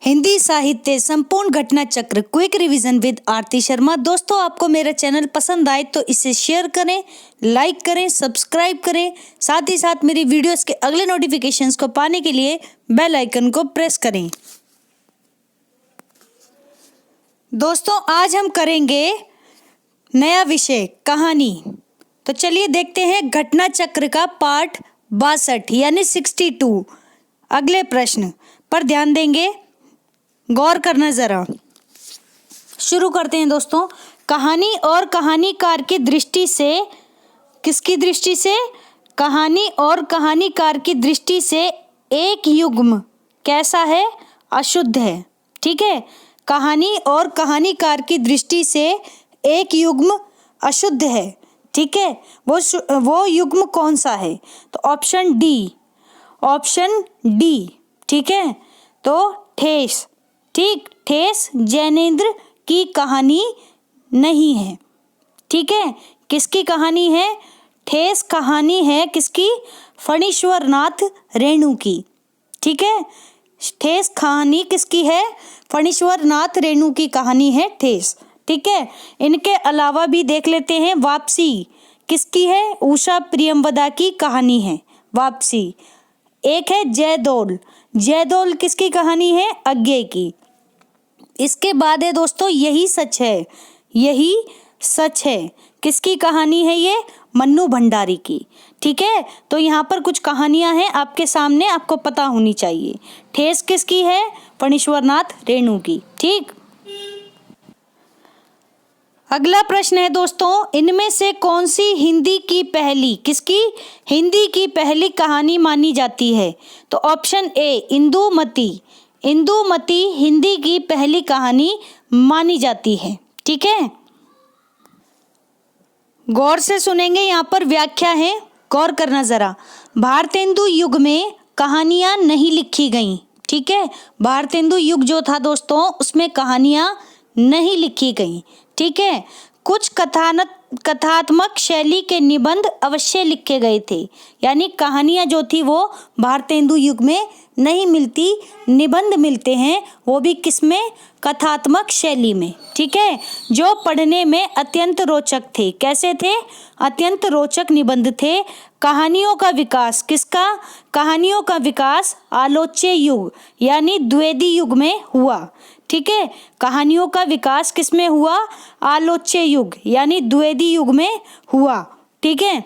हिंदी साहित्य संपूर्ण घटना चक्र क्विक रिवीजन विद आरती शर्मा। दोस्तों, आपको मेरा चैनल पसंद आए तो इसे शेयर करें, लाइक करें, सब्सक्राइब करें। साथ ही साथ मेरी वीडियोस के अगले नोटिफिकेशंस को पाने के लिए बेल आइकन को प्रेस करें। दोस्तों, आज हम करेंगे नया विषय कहानी। तो चलिए देखते हैं घटना चक्र का पार्ट 62 यानी 62। अगले प्रश्न पर ध्यान देंगे, गौर करना जरा। शुरू करते हैं दोस्तों। कहानी और कहानीकार की दृष्टि से, किसकी दृष्टि से? कहानी और कहानीकार की दृष्टि से एक युग्म कैसा है? अशुद्ध है। ठीक है, कहानी और कहानीकार की दृष्टि से एक युग्म अशुद्ध है। ठीक है, वो युग्म कौन सा है? तो ऑप्शन डी। ठीक है, तो ठेस। ठीक, ठेस जैनेंद्र की कहानी नहीं है। ठीक है, किसकी कहानी है? ठेस कहानी है किसकी? फणीश्वरनाथ रेणु की। ठीक है, ठेस कहानी किसकी है? फणीश्वरनाथ रेणु की कहानी है ठेस। ठीक है, इनके अलावा भी देख लेते हैं। वापसी किसकी है? उषा प्रियंवदा की कहानी है वापसी। एक है जयदौल किसकी कहानी है? अज्ञे की। इसके बाद है दोस्तों यही सच है किसकी कहानी है? ये मन्नू भंडारी की। ठीक है, तो यहाँ पर कुछ कहानियां हैं आपके सामने, आपको पता होनी चाहिए। ठेस किसकी है? फणीश्वरनाथ रेणु की। ठीक, अगला प्रश्न है दोस्तों, इनमें से कौन सी हिंदी की पहली कहानी मानी जाती है? तो ऑप्शन ए इंदुमती हिंदी की पहली कहानी मानी जाती है। ठीक है, गौर से सुनेंगे, यहाँ पर व्याख्या है, गौर करना जरा। भारतेंदु युग में कहानियां नहीं लिखी गईं। ठीक है, भारतेंदु युग जो था दोस्तों, उसमें कहानियां नहीं लिखी गईं। ठीक है, कुछ कथात्मक शैली के निबंध अवश्य लिखे गए थे, यानी कहानियां जो थी वो भारतेंदु युग में नहीं मिलती, निबंध मिलते हैं, वो भी किसमें? कथात्मक शैली में। ठीक है, जो पढ़ने में अत्यंत रोचक थे। कैसे थे? अत्यंत रोचक निबंध थे। कहानियों का विकास किसका? कहानियों का विकास आलोच्य युग यानी द्विवेदी युग में हुआ। ठीक है, कहानियों का विकास किसमें हुआ? आलोच्य युग यानी द्विवेदी युग में हुआ। ठीक है,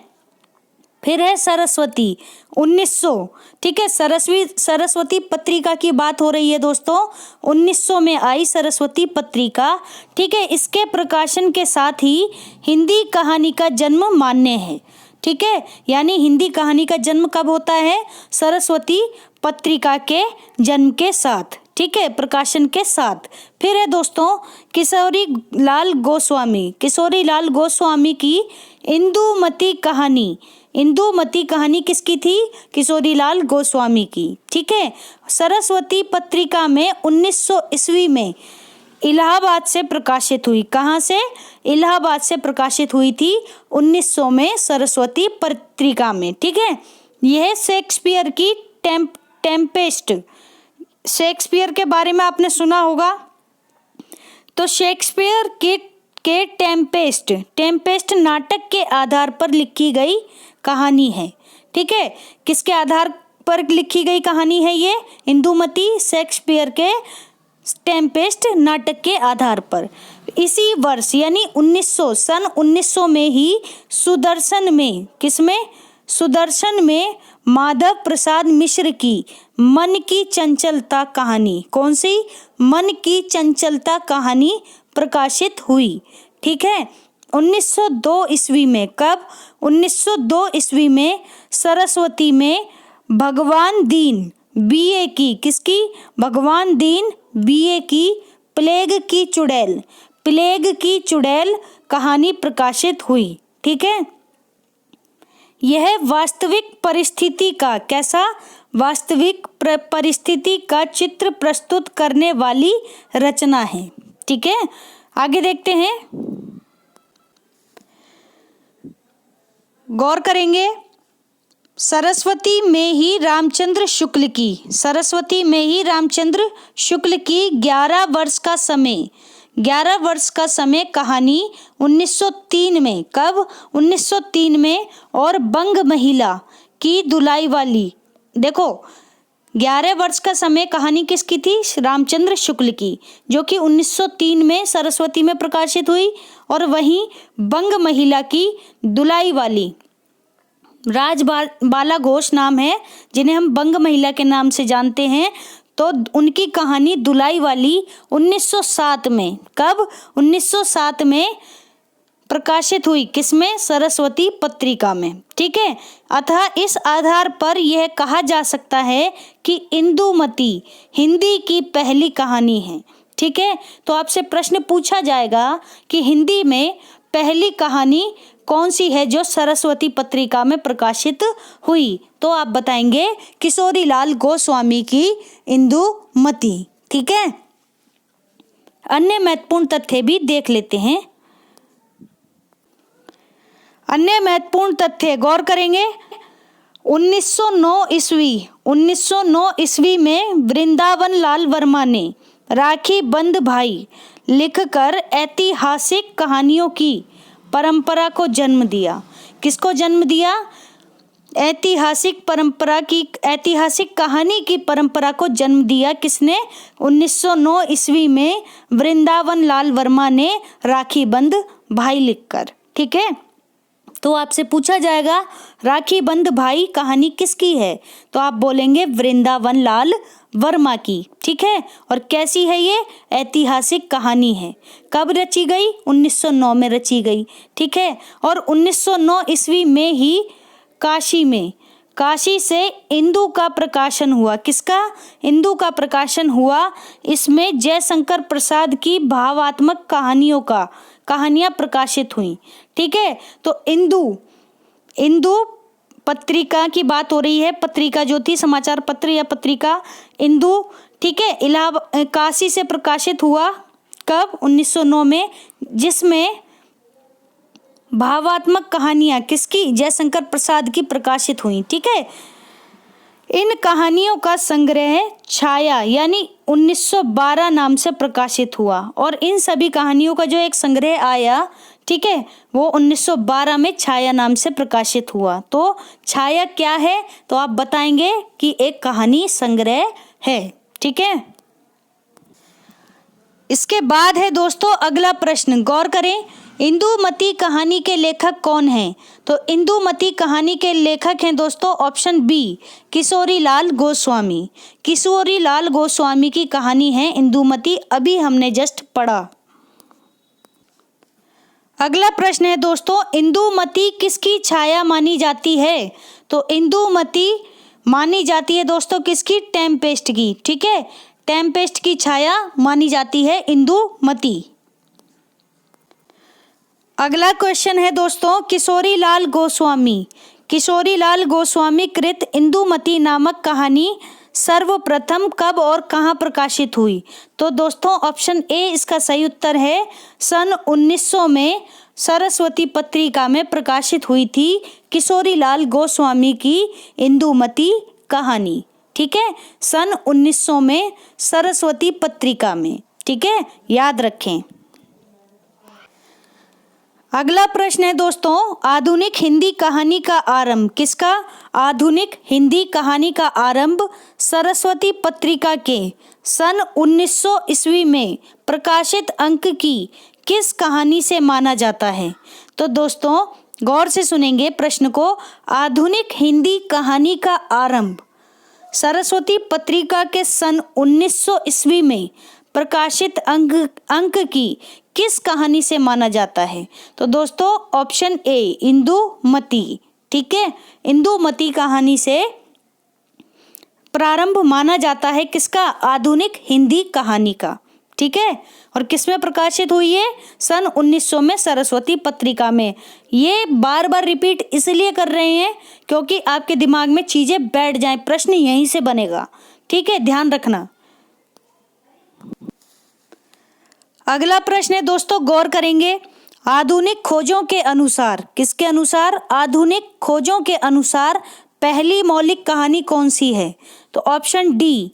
फिर है सरस्वती 1900। ठीक है, सरस्वती पत्रिका की बात हो रही है दोस्तों। 1900 में आई सरस्वती पत्रिका। ठीक है, इसके प्रकाशन के साथ ही हिंदी कहानी का जन्म मान्य है। ठीक है, यानी हिंदी कहानी का जन्म कब होता है? सरस्वती पत्रिका के जन्म के साथ। ठीक है, प्रकाशन के साथ। फिर है दोस्तों किशोरी लाल गोस्वामी की इंदुमती कहानी किसकी थी? किशोरी लाल गोस्वामी की। ठीक है, सरस्वती पत्रिका में 1900 ईस्वी में इलाहाबाद से प्रकाशित हुई। कहाँ से? इलाहाबाद से प्रकाशित हुई थी 1900 में सरस्वती पत्रिका में। ठीक है, यह शेक्सपियर की टेम्पेस्ट। शेक्सपियर के बारे में आपने सुना होगा, तो शेक्सपियर के टेम्पेस्ट नाटक के आधार पर लिखी गई कहानी है। ठीक है, किसके आधार पर लिखी गई कहानी है ये? इंदुमती शेक्सपियर के टेम्पेस्ट नाटक के आधार पर। इसी वर्ष यानी 1900 में ही सुदर्शन में माधव प्रसाद मिश्र की मन की चंचलता कहानी, कौन सी? मन की चंचलता कहानी प्रकाशित हुई। ठीक है, 1902 ईस्वी में। कब? 1902 ईस्वी में सरस्वती में भगवान दीन बीए की, किसकी? भगवान दीन बीए की प्लेग की चुड़ैल कहानी प्रकाशित हुई। ठीक है, यह वास्तविक परिस्थिति का, कैसा? वास्तविक परिस्थिति का चित्र प्रस्तुत करने वाली रचना है। ठीक है, आगे देखते हैं, गौर करेंगे। सरस्वती में ही रामचंद्र शुक्ल की, सरस्वती में ही रामचंद्र शुक्ल की 11 वर्ष का समय, 11 वर्ष का समय कहानी 1903 में, कब 1903 में, और बंग महिला की दुलाई वाली। देखो 11 वर्ष का समय कहानी किसकी थी, रामचंद्र शुक्ल की, जो कि 1903 में सरस्वती में प्रकाशित हुई। और वहीं बंग महिला की दुलाई वाली, राजबाला घोष नाम है जिन्हें हम बंग महिला के नाम से जानते हैं, तो उनकी कहानी दुलाई वाली 1907 में, कब 1907 में प्रकाशित हुई, किसमें, सरस्वती पत्रिका में। ठीक है, अतः इस आधार पर यह कहा जा सकता है कि इंदुमती हिंदी की पहली कहानी है। ठीक है, तो आपसे प्रश्न पूछा जाएगा कि हिंदी में पहली कहानी कौन सी है जो सरस्वती पत्रिका में प्रकाशित हुई, तो आप बताएंगे किशोरीलाल गोस्वामी की इंदुमती। ठीक है, अन्य महत्वपूर्ण तथ्य भी देख लेते हैं। अन्य महत्वपूर्ण तथ्य गौर करेंगे। 1909 ईस्वी में वृंदावन लाल वर्मा ने राखी बंध भाई लिखकर ऐतिहासिक कहानियों की परंपरा को जन्म दिया। किसको जन्म दिया, ऐतिहासिक कहानी की परंपरा को जन्म दिया। किसने, 1909 ईस्वी में वृंदावन लाल वर्मा ने राखी बंध भाई लिखकर। ठीक है, तो आपसे पूछा जाएगा राखी बंध भाई कहानी किसकी है, तो आप बोलेंगे वृंदावन लाल वर्मा की। ठीक है, और कैसी है ये, ऐतिहासिक कहानी है। कब रची गई, 1909 में रची गई। ठीक है, और 1909 ईस्वी में ही काशी से इंदु का प्रकाशन हुआ। किसका, इंदु का प्रकाशन हुआ। इसमें जयशंकर प्रसाद की भावात्मक कहानियां प्रकाशित हुई। ठीक है, तो इंदु पत्रिका की बात हो रही है, पत्रिका जो थी समाचार पत्र या पत्रिका इंदु। ठीक है, काशी से प्रकाशित हुआ, कब, 1909 में, जिसमें भावात्मक कहानियां किसकी, जयशंकर प्रसाद की प्रकाशित हुई। ठीक है, इन कहानियों का संग्रह छाया यानी 1912 नाम से प्रकाशित हुआ, और इन सभी कहानियों का जो एक संग्रह आया, ठीक है, वो 1912 में छाया नाम से प्रकाशित हुआ। तो छाया क्या है, तो आप बताएंगे कि एक कहानी संग्रह है। ठीक है, इसके बाद है दोस्तों अगला प्रश्न, गौर करें। इंदुमती कहानी के लेखक कौन हैं, तो इंदुमती कहानी के लेखक हैं दोस्तों ऑप्शन बी, किशोरीलाल गोस्वामी। किशोरीलाल गोस्वामी की कहानी है इंदुमती, अभी हमने जस्ट पढ़ा। अगला प्रश्न है दोस्तों, इंदुमती किसकी छाया मानी जाती है, तो इंदुमती मानी जाती है दोस्तों किसकी, टेम्पेस्ट की। ठीक है, टेम्पेस्ट की छाया मानी जाती है इंदुमती। अगला क्वेश्चन है दोस्तों, किशोरीलाल गोस्वामी कृत इंदुमती नामक कहानी सर्वप्रथम कब और कहां प्रकाशित हुई, तो दोस्तों ऑप्शन ए इसका सही उत्तर है, सन 1900 में सरस्वती पत्रिका में प्रकाशित हुई थी किशोरीलाल गोस्वामी की इंदुमती कहानी। ठीक है, सन 1900 में सरस्वती पत्रिका में। ठीक है, याद रखें। अगला प्रश्न है दोस्तों, आधुनिक हिंदी कहानी का आरंभ किसका, आधुनिक हिंदी कहानी का आरंभ सरस्वती पत्रिका के सन 1900 ईस्वी में प्रकाशित अंक की किस कहानी से माना जाता है, तो दोस्तों गौर से सुनेंगे प्रश्न को। आधुनिक हिंदी कहानी का आरंभ सरस्वती पत्रिका के सन 1900 ईस्वी में प्रकाशित अंक की किस कहानी से माना जाता है, तो दोस्तों ऑप्शन ए इंदुमती। ठीक है, इंदुमती कहानी से प्रारंभ माना जाता है किसका, आधुनिक हिंदी कहानी का। ठीक है, और किसमें प्रकाशित हुई है, सन 1900 में सरस्वती पत्रिका में। ये बार बार रिपीट इसलिए कर रहे हैं क्योंकि आपके दिमाग में चीजें बैठ जाएं, प्रश्न यहीं से बनेगा। ठीक है, ध्यान रखना। अगला प्रश्न है दोस्तों, गौर करेंगे। आधुनिक खोजों के अनुसार, किसके अनुसार, आधुनिक खोजों के अनुसार पहली मौलिक कहानी कौन सी है? तो ऑप्शन डी,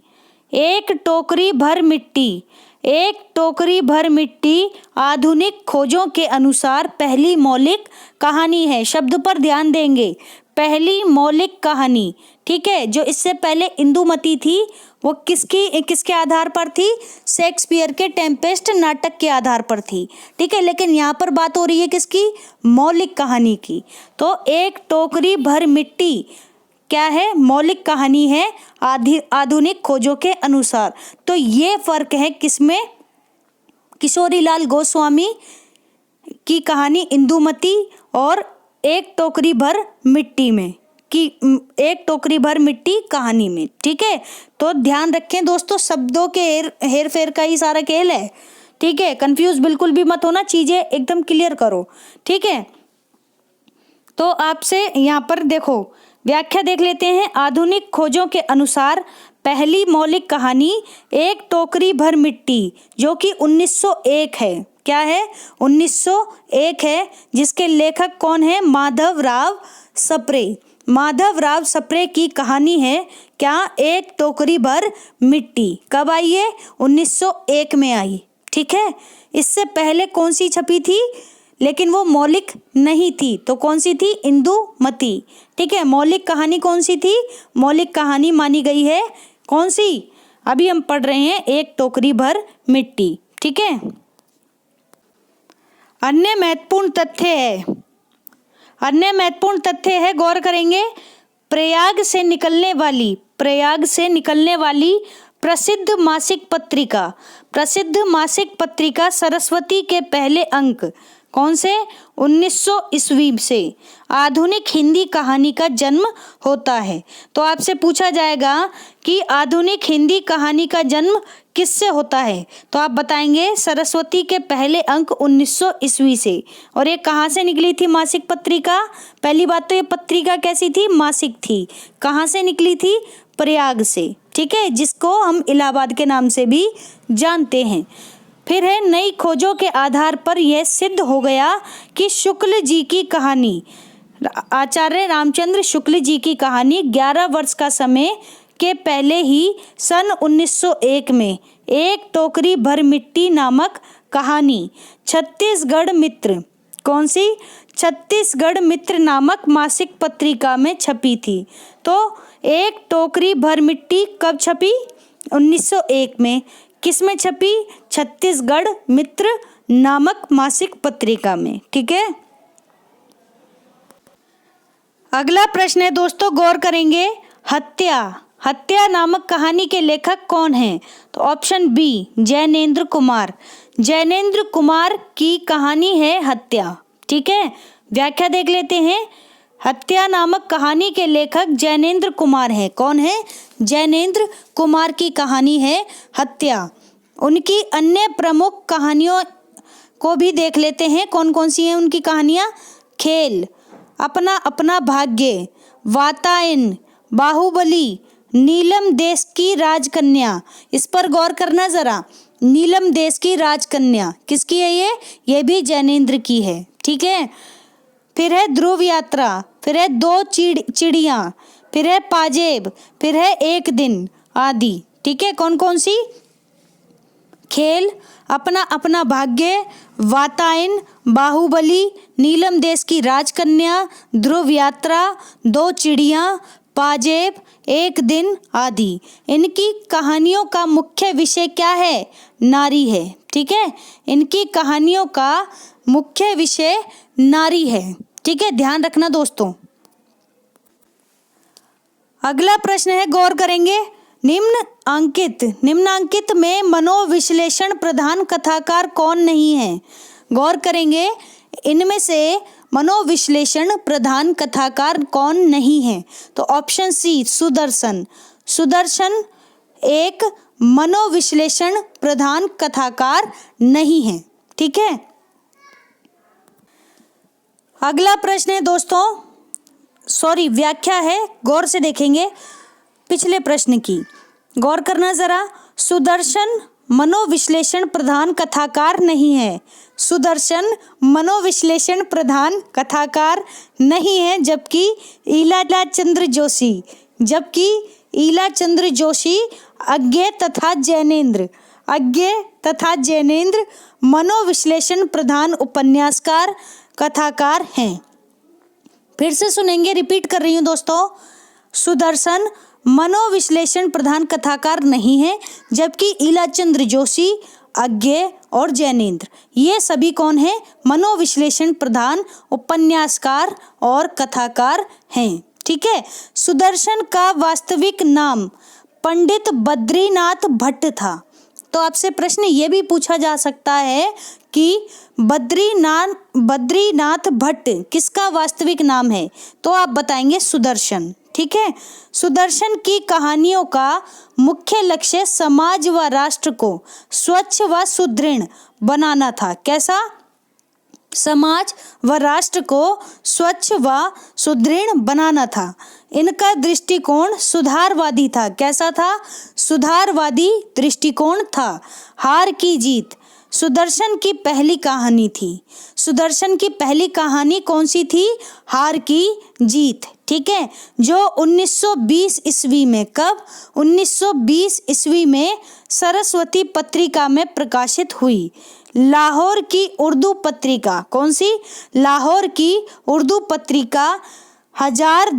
एक टोकरी भर मिट्टी। एक टोकरी भर मिट्टी आधुनिक खोजों के अनुसार पहली मौलिक कहानी है। शब्द पर ध्यान देंगे, पहली मौलिक कहानी, ठीक है। जो इससे पहले इंदुमती थी वो किसके आधार पर थी? शेक्सपियर के टेम्पेस्ट नाटक के आधार पर थी, ठीक है। लेकिन यहाँ पर बात हो रही है किसकी? मौलिक कहानी की। तो एक टोकरी भर मिट्टी क्या है? मौलिक कहानी है आधुनिक खोजों के अनुसार। तो ये फर्क है किसमें? किशोरीलाल गोस्वामी की कहानी इंदुमती और एक टोकरी भर मिट्टी में, कि एक टोकरी भर मिट्टी कहानी में, ठीक है। तो ध्यान रखें दोस्तों, शब्दों के हेर फेर का ही सारा खेल है, ठीक है। कंफ्यूज बिल्कुल भी मत होना, चीजें एकदम क्लियर करो, ठीक है। तो आपसे यहाँ पर देखो व्याख्या देख लेते हैं। आधुनिक खोजों के अनुसार पहली मौलिक कहानी एक टोकरी भर मिट्टी, जो कि 1901 है। क्या है? 1901 है, जिसके लेखक कौन है? माधवराव सप्रे। माधवराव सप्रे की कहानी है क्या? एक टोकरी भर मिट्टी। कब आई है? 1901 में आई, ठीक है। इससे पहले कौन सी छपी थी? लेकिन वो मौलिक नहीं थी, तो कौन सी थी? इंदुमती, ठीक है। मौलिक कहानी कौन सी थी? मौलिक कहानी मानी गई है कौन सी? अभी हम पढ़ रहे हैं एक टोकरी भर मिट्टी, ठीक है। अन्य महत्वपूर्ण तथ्य है, गौर करेंगे। प्रयाग से निकलने वाली प्रसिद्ध मासिक पत्रिका सरस्वती के पहले अंक कौन से? 1900 ईस्वी से आधुनिक हिंदी कहानी का जन्म होता है। तो आपसे पूछा जाएगा कि आधुनिक हिंदी कहानी का जन्म किससे होता है? तो आप बताएंगे सरस्वती के पहले अंक 1900 ईस्वी से। और ये कहाँ से निकली थी मासिक पत्रिका? पहली बात तो ये पत्रिका कैसी थी? मासिक थी। कहाँ से निकली थी? प्रयाग से, ठीक है, जिसको हम इलाहाबाद के नाम से भी जानते हैं। फिर है नई खोजों के आधार पर यह सिद्ध हो गया कि शुक्ल जी की कहानी, आचार्य रामचंद्र शुक्ल जी की कहानी 11 वर्ष का समय के पहले ही सन 1901 में एक टोकरी भर मिट्टी नामक कहानी छत्तीसगढ़ मित्र, कौन सी? छत्तीसगढ़ मित्र नामक मासिक पत्रिका में छपी थी। तो एक टोकरी भर मिट्टी कब छपी? 1901 में। किस में छपी? छत्तीसगढ़ मित्र नामक मासिक पत्रिका में, ठीक है। अगला प्रश्न है दोस्तों, गौर करेंगे। हत्या नामक कहानी के लेखक कौन हैं? तो ऑप्शन बी, जैनेन्द्र कुमार की कहानी है हत्या, ठीक है। व्याख्या देख लेते हैं। हत्या नामक कहानी के लेखक जैनेन्द्र कुमार हैं। कौन है? जैनेन्द्र कुमार की कहानी है हत्या। उनकी अन्य प्रमुख कहानियों को भी देख लेते हैं। कौन कौन सी हैं उनकी कहानियाँ? खेल, अपना अपना भाग्य, वातायन, बाहुबली, नीलम देश की राजकन्या। इस पर गौर करना जरा। नीलम देश की राजकन्या किसकी है? ये भी जैनेन्द्र की है, ठीक है। फिर है ध्रुव यात्रा, फिर है दो चिड़िया, फिर है पाजेब, फिर है एक दिन आदि, ठीक है। कौन कौन सी? खेल, अपना अपना भाग्य, वातायन, बाहुबली, नीलम देश की राजकन्या, ध्रुव यात्रा, दो चिड़िया, पाजेब, एक दिन आदि। इनकी कहानियों का मुख्य विषय क्या है? नारी है, ठीक है। इनकी कहानियों का मुख्य विषय नारी है, ठीक है। ध्यान रखना दोस्तों। अगला प्रश्न है, गौर करेंगे। निम्नांकित में मनोविश्लेषण प्रधान कथाकार कौन नहीं है? गौर करेंगे, इनमें से मनोविश्लेषण प्रधान कथाकार कौन नहीं है? तो ऑप्शन सी, सुदर्शन एक मनोविश्लेषण प्रधान कथाकार नहीं है, ठीक है। अगला प्रश्न है दोस्तों, व्याख्या है, गौर से देखेंगे पिछले प्रश्न की। गौर करना जरा। सुदर्शन मनोविश्लेषण प्रधान कथाकार नहीं है। सुदर्शन मनोविश्लेषण प्रधान कथाकार नहीं है, जबकि ईला चंद्र जोशी अज्ञेय तथा जैनेन्द्र मनोविश्लेषण प्रधान उपन्यासकार कथाकार हैं। फिर से सुनेंगे, रिपीट कर रही हूँ दोस्तों। सुदर्शन मनोविश्लेषण प्रधान कथाकार नहीं है, जबकि ईलाचंद्र जोशी, अज्ञेय और जैनेन्द्र ये सभी कौन हैं? मनोविश्लेषण प्रधान उपन्यासकार और कथाकार हैं। ठीक है। सुदर्शन का वास्तविक नाम पंडित बद्रीनाथ भट्ट था। तो आपसे प्रश्न ये भी पूछा जा सकता है कि बद्रीनाथ भट्ट किसका वास्तविक नाम है? तो आप बताएंगे सुदर्शन। ठीक है। सुदर्शन की कहानियों का मुख्य लक्ष्य समाज व राष्ट्र को स्वच्छ व सुदृढ़ बनाना था। कैसा? समाज व राष्ट्र को स्वच्छ व सुदृढ़ बनाना था। इनका दृष्टिकोण सुधारवादी था। कैसा था? सुधारवादी दृष्टिकोण था। हार की जीत सुदर्शन की पहली कहानी थी। सुदर्शन की पहली कहानी कौन सी थी? हार की जीत। ठीक है। जो 1920 ईस्वी में, कब? 1920 ईस्वी में सरस्वती पत्रिका में प्रकाशित हुई। लाहौर की उर्दू पत्रिका, कौन सी? लाहौर की उर्दू पत्रिका हजार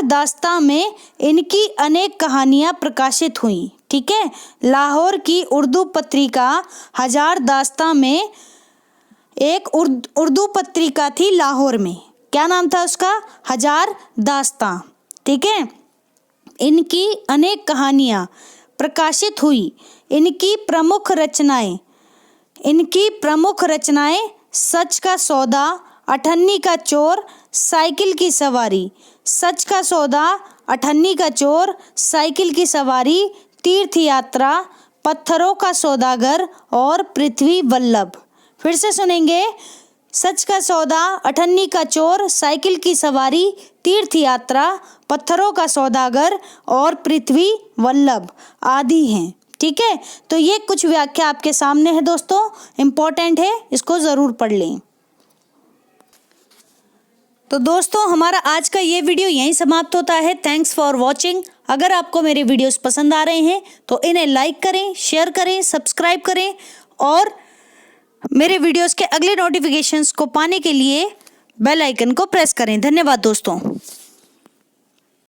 दास्तां में इनकी अनेक कहानियां प्रकाशित हुई। ठीक है। लाहौर की उर्दू पत्रिका हजार दास्तां में एक उर्दू पत्रिका थी लाहौर में। क्या नाम था उसका? हजार दास्तां। ठीक है। इनकी अनेक कहानियां प्रकाशित हुई। इनकी प्रमुख रचनाएं सच का सौदा, अठन्नी का चोर, साइकिल की सवारी। सच का सौदा, अठन्नी का चोर, साइकिल की सवारी, तीर्थ यात्रा, पत्थरों का सौदागर और पृथ्वी वल्लभ। फिर से सुनेंगे। सच का सौदा, अठन्नी का चोर, साइकिल की सवारी, तीर्थ यात्रा, पत्थरों का सौदागर और पृथ्वी वल्लभ आदि हैं। ठीक है। तो ये कुछ व्याख्या आपके सामने है दोस्तों, इम्पोर्टेंट है, इसको जरूर पढ़ लें। तो दोस्तों हमारा आज का ये वीडियो यहीं समाप्त होता है। Thanks for watching. अगर आपको मेरे वीडियोस पसंद आ रहे हैं तो इन्हें लाइक करें, शेयर करें, सब्सक्राइब करें और मेरे वीडियोस के अगले नोटिफिकेशंस को पाने के लिए बेल आइकन को प्रेस करें। धन्यवाद दोस्तों।